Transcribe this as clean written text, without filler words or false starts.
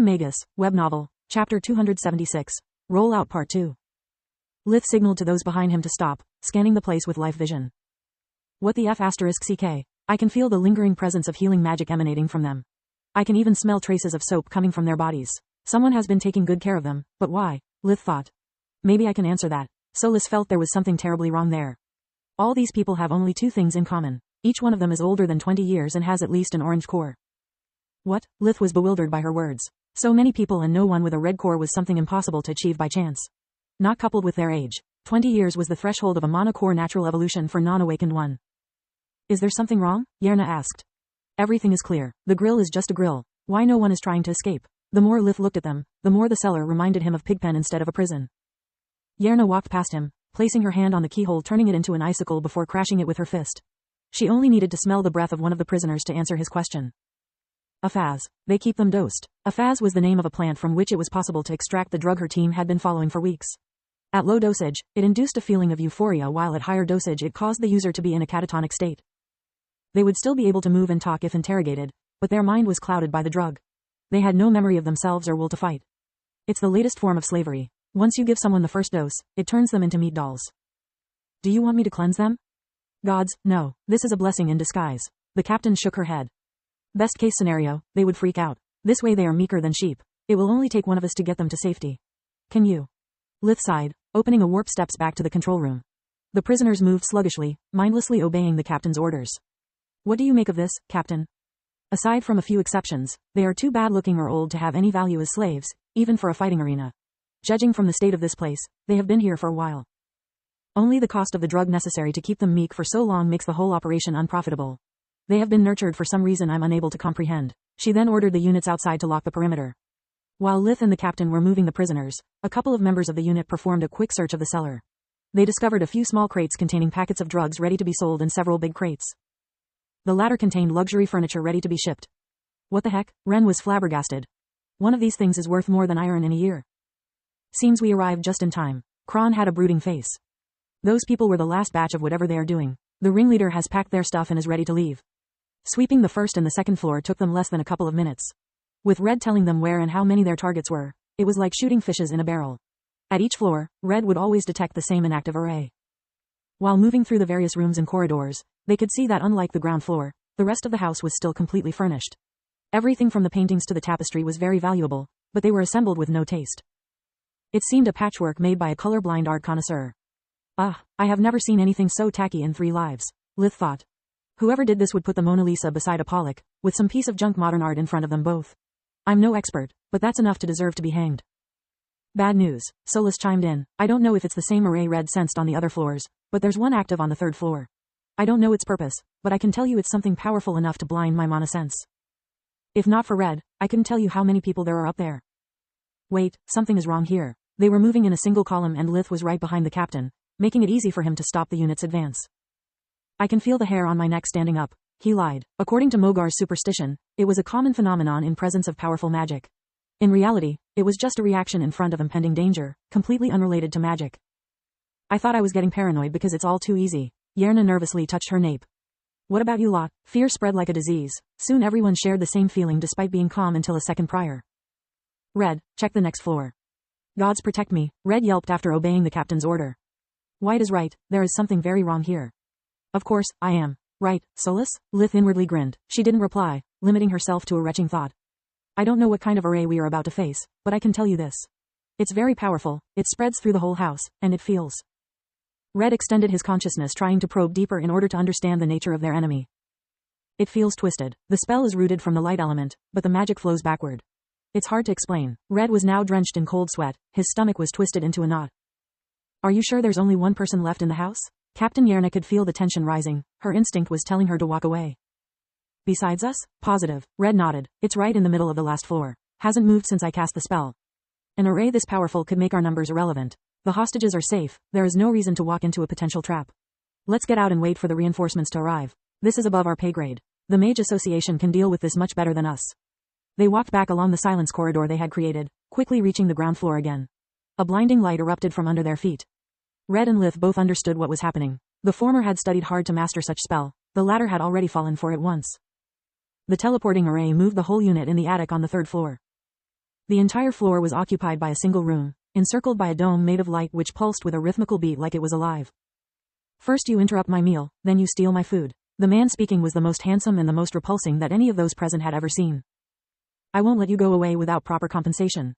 Magus, web novel, chapter 276. Rollout Part 2. Lith signaled to those behind him to stop, scanning the place with life vision. What the F***CK? I can feel the lingering presence of healing magic emanating from them. I can even smell traces of soap coming from their bodies. Someone has been taking good care of them, but why? Lith thought. Maybe I can answer that. Solis felt there was something terribly wrong there. All these people have only two things in common. Each one of them is older than 20 years and has at least an orange core. What? Lith was bewildered by her words. So many people and no one with a red core was something impossible to achieve by chance. Not coupled with their age. 20 years was the threshold of a monocore natural evolution for non-awakened one. Is there something wrong? Yerna asked. Everything is clear. The grill is just a grill. Why no one is trying to escape? The more Lith looked at them, the more the cellar reminded him of Pigpen instead of a prison. Yerna walked past him, placing her hand on the keyhole, turning it into an icicle before crashing it with her fist. She only needed to smell the breath of one of the prisoners to answer his question. Afaz. They keep them dosed. Afaz was the name of a plant from which it was possible to extract the drug her team had been following for weeks. At low dosage, it induced a feeling of euphoria, while at higher dosage it caused the user to be in a catatonic state. They would still be able to move and talk if interrogated, but their mind was clouded by the drug. They had no memory of themselves or will to fight. It's the latest form of slavery. Once you give someone the first dose, it turns them into meat dolls. Do you want me to cleanse them? Gods, no. This is a blessing in disguise. The captain shook her head. Best case scenario, they would freak out. This way they are meeker than sheep. It will only take one of us to get them to safety. Can you? Lith sighed, opening a warp steps back to the control room. The prisoners moved sluggishly, mindlessly obeying the captain's orders. What do you make of this, Captain? Aside from a few exceptions, they are too bad-looking or old to have any value as slaves, even for a fighting arena. Judging from the state of this place, they have been here for a while. Only the cost of the drug necessary to keep them meek for so long makes the whole operation unprofitable. They have been nurtured for some reason I'm unable to comprehend. She then ordered the units outside to lock the perimeter. While Lith and the captain were moving the prisoners, a couple of members of the unit performed a quick search of the cellar. They discovered a few small crates containing packets of drugs ready to be sold and several big crates. The latter contained luxury furniture ready to be shipped. What the heck? Ren was flabbergasted. One of these things is worth more than iron in a year. Seems we arrived just in time. Kron had a brooding face. Those people were the last batch of whatever they are doing. The ringleader has packed their stuff and is ready to leave. Sweeping the first and the second floor took them less than a couple of minutes. With Red telling them where and how many their targets were, it was like shooting fishes in a barrel. At each floor, Red would always detect the same inactive array. While moving through the various rooms and corridors, they could see that unlike the ground floor, the rest of the house was still completely furnished. Everything from the paintings to the tapestry was very valuable, but they were assembled with no taste. It seemed a patchwork made by a colorblind art connoisseur. I have never seen anything so tacky in 3 lives, Lith thought. Whoever did this would put the Mona Lisa beside a Pollock, with some piece of junk modern art in front of them both. I'm no expert, but that's enough to deserve to be hanged. Bad news, Solis chimed in. I don't know if it's the same array Red sensed on the other floors, but there's one active on the 3rd floor. I don't know its purpose, but I can tell you it's something powerful enough to blind my Mana sense. If not for Red, I couldn't tell you how many people there are up there. Wait, something is wrong here. They were moving in a single column and Lith was right behind the captain, making it easy for him to stop the unit's advance. I can feel the hair on my neck standing up, he lied. According to Mogar's superstition, it was a common phenomenon in presence of powerful magic. In reality, it was just a reaction in front of impending danger, completely unrelated to magic. I thought I was getting paranoid because it's all too easy. Yerna nervously touched her nape. What about you lot? Fear spread like a disease. Soon everyone shared the same feeling despite being calm until a second prior. Red, check the next floor. Gods protect me, Red yelped after obeying the captain's order. White is right, there is something very wrong here. Of course, I am. Right, Solis? Lith inwardly grinned. She didn't reply, limiting herself to a retching thought. I don't know what kind of array we are about to face, but I can tell you this. It's very powerful, it spreads through the whole house, and it feels. Red extended his consciousness, trying to probe deeper in order to understand the nature of their enemy. It feels twisted. The spell is rooted from the light element, but the magic flows backward. It's hard to explain. Red was now drenched in cold sweat, his stomach was twisted into a knot. Are you sure there's only one person left in the house? Captain Yerna could feel the tension rising. Her instinct was telling her to walk away. Besides us? Positive. Red nodded. It's right in the middle of the last floor. Hasn't moved since I cast the spell. An array this powerful could make our numbers irrelevant. The hostages are safe. There is no reason to walk into a potential trap. Let's get out and wait for the reinforcements to arrive. This is above our pay grade. The Mage Association can deal with this much better than us. They walked back along the silence corridor they had created, quickly reaching the ground floor again. A blinding light erupted from under their feet. Red and Lith both understood what was happening. The former had studied hard to master such spell, the latter had already fallen for it once. The teleporting array moved the whole unit in the attic on the 3rd floor. The entire floor was occupied by a single room, encircled by a dome made of light which pulsed with a rhythmical beat like it was alive. First you interrupt my meal, then you steal my food. The man speaking was the most handsome and the most repulsing that any of those present had ever seen. I won't let you go away without proper compensation.